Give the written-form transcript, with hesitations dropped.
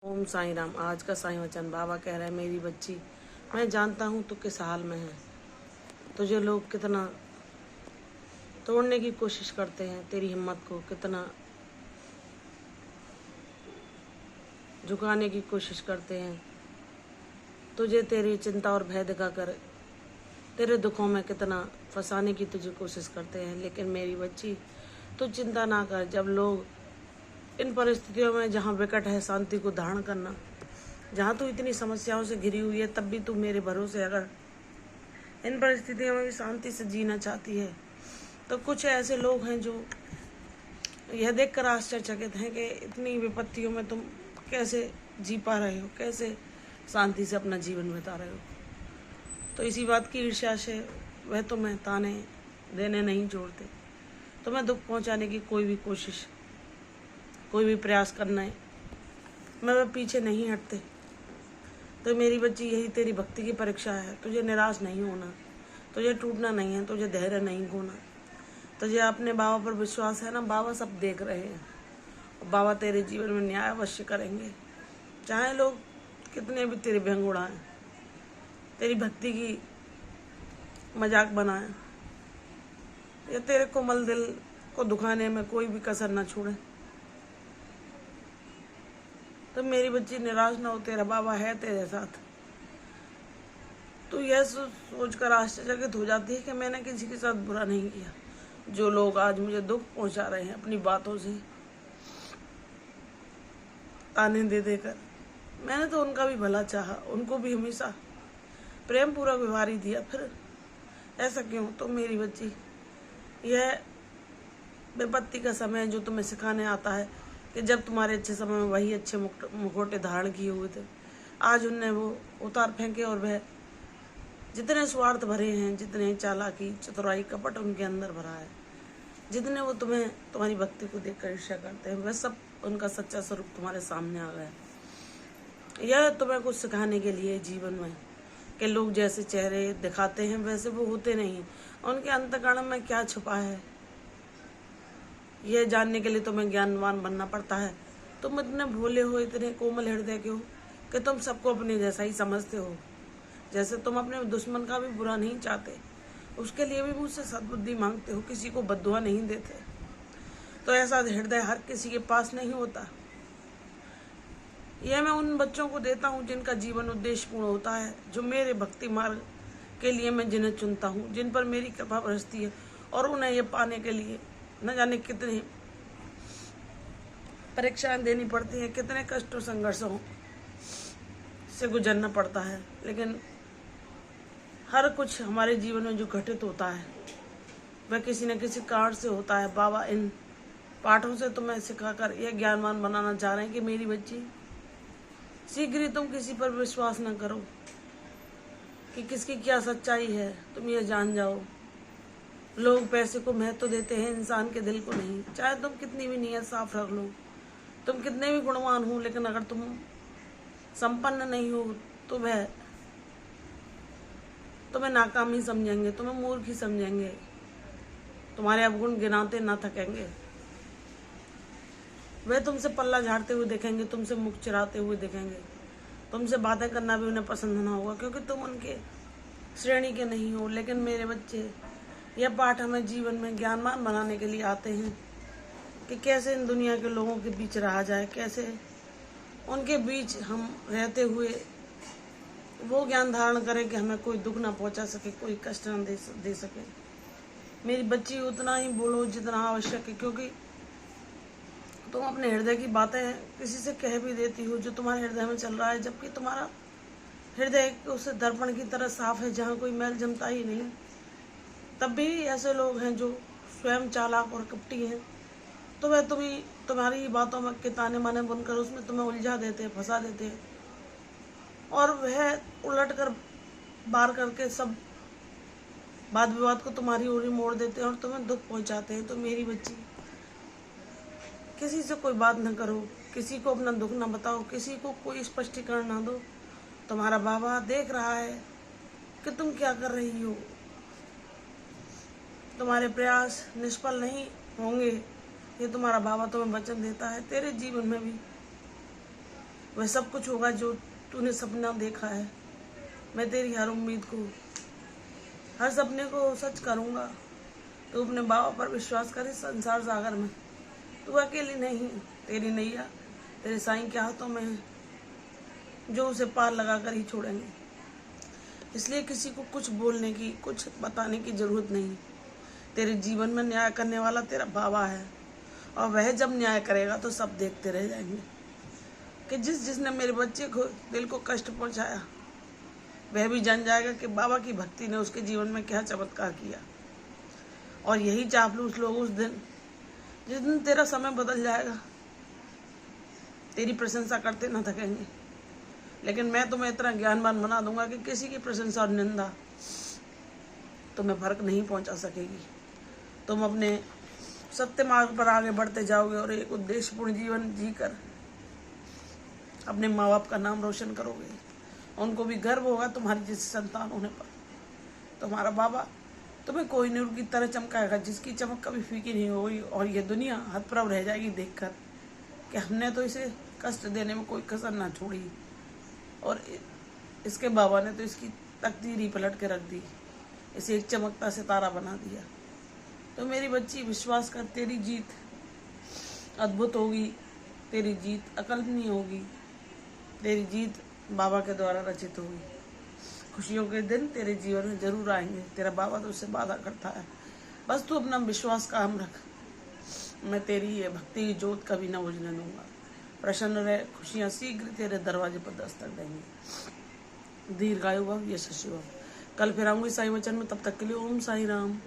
ओम साईं राम। आज का साईं वचन बाबा कह रहे हैं, मेरी बच्ची, मैं जानता हूँ तू किस हाल में है। तुझे लोग कितना तोड़ने की कोशिश करते हैं, तेरी हिम्मत को कितना झुकाने की कोशिश करते हैं, तुझे तेरी चिंता और भय दिखाकर तेरे दुखों में कितना फंसाने की तुझे कोशिश करते हैं। लेकिन मेरी बच्ची, तू चिंता ना कर। जब लोग इन परिस्थितियों में, जहाँ विकट है शांति को धारण करना, जहाँ तू इतनी समस्याओं से घिरी हुई है, तब भी तू मेरे भरोसे अगर इन परिस्थितियों में भी शांति से जीना चाहती है, तो कुछ ऐसे लोग हैं जो यह देखकर आश्चर्यचकित हैं कि इतनी विपत्तियों में तुम कैसे जी पा रहे हो, कैसे शांति से अपना जीवन बिता रहे हो। तो इसी बात की ईर्ष्या से वह तुम्हें ताने देने नहीं छोड़ते, तुम्हें दुख पहुंचाने की कोई भी कोशिश, कोई भी प्रयास करना है, मैं वह पीछे नहीं हटते। तो मेरी बच्ची, यही तेरी भक्ति की परीक्षा है। तुझे निराश नहीं होना, तुझे टूटना नहीं है, तुझे धैर्य नहीं खोना। तुझे अपने बाबा पर विश्वास है ना। बाबा सब देख रहे हैं और बाबा तेरे जीवन में न्याय अवश्य करेंगे। चाहे लोग कितने भी तेरे व्यंग उड़ाएं, तेरी भक्ति की मजाक बनाएं, या तेरे कोमल दिल को दुखाने में कोई भी कसर न छोड़े, तो मेरी बच्ची निराश ना हो। तेरा बाबा है तेरे साथ। तो यह सोचकर आश्चर्यचकित हो जाती है कि मैंने किसी के साथ बुरा नहीं किया। जो लोग आज मुझे दुख पहुंचा रहे हैं अपनी बातों से, ताने दे देकर, मैंने तो उनका भी भला चाहा, उनको भी हमेशा प्रेम पूरा व्यवहार ही दिया। फिर ऐसा क्यों? तो मेरी बच्ची, यह विपत्ति का समय जो तुम्हें सिखाने आता है कि जब तुम्हारे अच्छे समय में वही अच्छे मुखौटे धारण किए हुए थे, आज उनने वो उतार फेंके। और वह जितने स्वार्थ भरे हैं, जितने चालाकी, चतुराई, कपट उनके अंदर भरा है, जितने वो तुम्हें, तुम्हारी भक्ति को देखकर ईर्ष्या करते हैं, वह सब उनका सच्चा स्वरूप तुम्हारे सामने आ गया। यह तुम्हें कुछ सिखाने के लिए जीवन में कि लोग जैसे चेहरे दिखाते हैं वैसे वो होते नहीं, उनके अंतःकरण में क्या छुपा है, यह जानने के लिए तुम्हें ज्ञानवान बनना पड़ता है। तुम इतने भोले हो, इतने कोमल हृदय के हो कि तुम सबको अपने जैसा ही समझते हो। जैसे तुम अपने दुश्मन का भी बुरा नहीं चाहते, उसके लिए भी मुझसे सद्बुद्धि मांगते हो, किसी को बद्दुआ नहीं देते। तो ऐसा हृदय हर किसी के पास नहीं होता। यह मैं उन बच्चों को देता हूँ जिनका जीवन उद्देश्यपूर्ण होता है, जो मेरे भक्ति मार्ग के लिए मैं जिन्हें चुनता हूँ, जिन पर मेरी कृपा बरसती है। और उन्हें ये पाने के लिए न जाने कितनी परीक्षाएं देनी पड़ती हैं, कितने कष्टों संघर्षों से गुजरना पड़ता है। लेकिन हर कुछ हमारे जीवन में जो घटित होता है वह किसी न किसी कारण से होता है। बाबा इन पाठों से तुम्हें सिखाकर यह ज्ञानवान बनाना चाह रहे हैं कि मेरी बच्ची, शीघ्र ही तुम किसी पर विश्वास न करो कि किसकी क्या सच्चाई है। तुम यह जान जाओ, लोग पैसे को महत्व देते हैं, इंसान के दिल को नहीं। चाहे तुम कितनी भी नीयत साफ रख लो, तुम कितने भी गुणवान हो, लेकिन अगर तुम संपन्न नहीं हो तो वह तुम्हें नाकाम ही समझेंगे, तुम्हें मूर्ख ही समझेंगे, तुम्हारे अवगुण गिनाते ना थकेंगे। वह तुमसे पल्ला झाड़ते हुए देखेंगे, तुमसे मुख चिराते हुए देखेंगे, तुमसे बातें करना भी उन्हें पसंद ना होगा, क्योंकि तुम उनके श्रेणी के नहीं हो। लेकिन मेरे बच्चे, यह पाठ हमें जीवन में ज्ञानवान बनाने के लिए आते हैं कि कैसे इन दुनिया के लोगों के बीच रहा जाए, कैसे उनके बीच हम रहते हुए वो ज्ञान धारण करें कि हमें कोई दुख ना पहुंचा सके, कोई कष्ट न दे सके। मेरी बच्ची, उतना ही बोलो जितना आवश्यक है, क्योंकि तुम अपने हृदय की बातें किसी से कह भी देती हो जो तुम्हारे हृदय में चल रहा है, जबकि तुम्हारा हृदय उस दर्पण की तरह साफ है जहाँ कोई मैल जमता ही नहीं। तब भी ऐसे लोग हैं जो स्वयं चालाक और कपटी हैं, तो वह तुम्हारी बातों में के ताने माने बुनकर उसमें तुम्हें उलझा देते हैं, फंसा देते हैं, और वह उलट कर बार करके सब वाद विवाद को तुम्हारी ओर ही मोड़ देते हैं और तुम्हें दुख पहुंचाते हैं। तो मेरी बच्ची, किसी से कोई बात न करो, किसी को अपना दुख न बताओ, किसी को कोई स्पष्टीकरण ना दो। तुम्हारा बाबा देख रहा है कि तुम क्या कर रही हो। तुम्हारे प्रयास निष्फल नहीं होंगे, ये तुम्हारा बाबा तुम्हें वचन देता है। तेरे जीवन में भी वह सब कुछ होगा जो तूने सपना देखा है। मैं तेरी हर उम्मीद को, हर सपने को सच करूँगा। तू अपने बाबा पर विश्वास कर। इस संसार सागर में तू अकेली नहीं, तेरी नैया तेरे साईं के हाथों में है, जो उसे पार लगा कर ही छोड़ेंगे। इसलिए किसी को कुछ बोलने की, कुछ बताने की जरूरत नहीं। तेरे जीवन में न्याय करने वाला तेरा बाबा है, और वह जब न्याय करेगा तो सब देखते रह जाएंगे कि जिसने मेरे बच्चे को दिल को कष्ट पहुंचाया, वह भी जान जाएगा कि बाबा की भक्ति ने उसके जीवन में क्या चमत्कार किया। और यही चापलूस लोग उस दिन, जिस दिन तेरा समय बदल जाएगा, तेरी प्रशंसा करते न थकेंगे। लेकिन मैं तुम्हें इतना ज्ञानवान बना दूंगा कि किसी की प्रशंसा और निंदा तुम्हें फर्क नहीं पहुंचा सकेगी। तुम अपने सत्य मार्ग पर आगे बढ़ते जाओगे और एक उद्देश्यपूर्ण जीवन जीकर अपने माँ बाप का नाम रोशन करोगे। उनको भी गर्व होगा तुम्हारी जैसी संतान होने पर। तुम्हारा बाबा तुम्हें कोई नूर की तरह चमकाएगा, जिसकी चमक कभी फीकी नहीं होगी, और ये दुनिया हतप्रभ रह जाएगी देखकर कि हमने तो इसे कष्ट देने में कोई कसर ना छोड़ी, और इसके बाबा ने तो इसकी तकदीर ही पलट के रख दी, इसे एक चमकता सितारा बना दिया। तो मेरी बच्ची, विश्वास कर, तेरी जीत अद्भुत होगी, तेरी जीत अकल्पनीय होगी, तेरी जीत बाबा के द्वारा रचित होगी। खुशियों के दिन तेरे जीवन में जरूर आएंगे। तेरा बाबा तो उससे वादा करता है, बस तू अपना विश्वास कायम रख। मैं तेरी ये भक्ति की जोत कभी न बुझने दूंगा। प्रसन्न रहे, खुशियाँ शीघ्र तेरे दरवाजे पर दस्तक देंगी। दीर्घायु भव, यशस्वी भव। कल फिर आऊंगी साईं वचन में, तब तक के लिए ओम साई राम।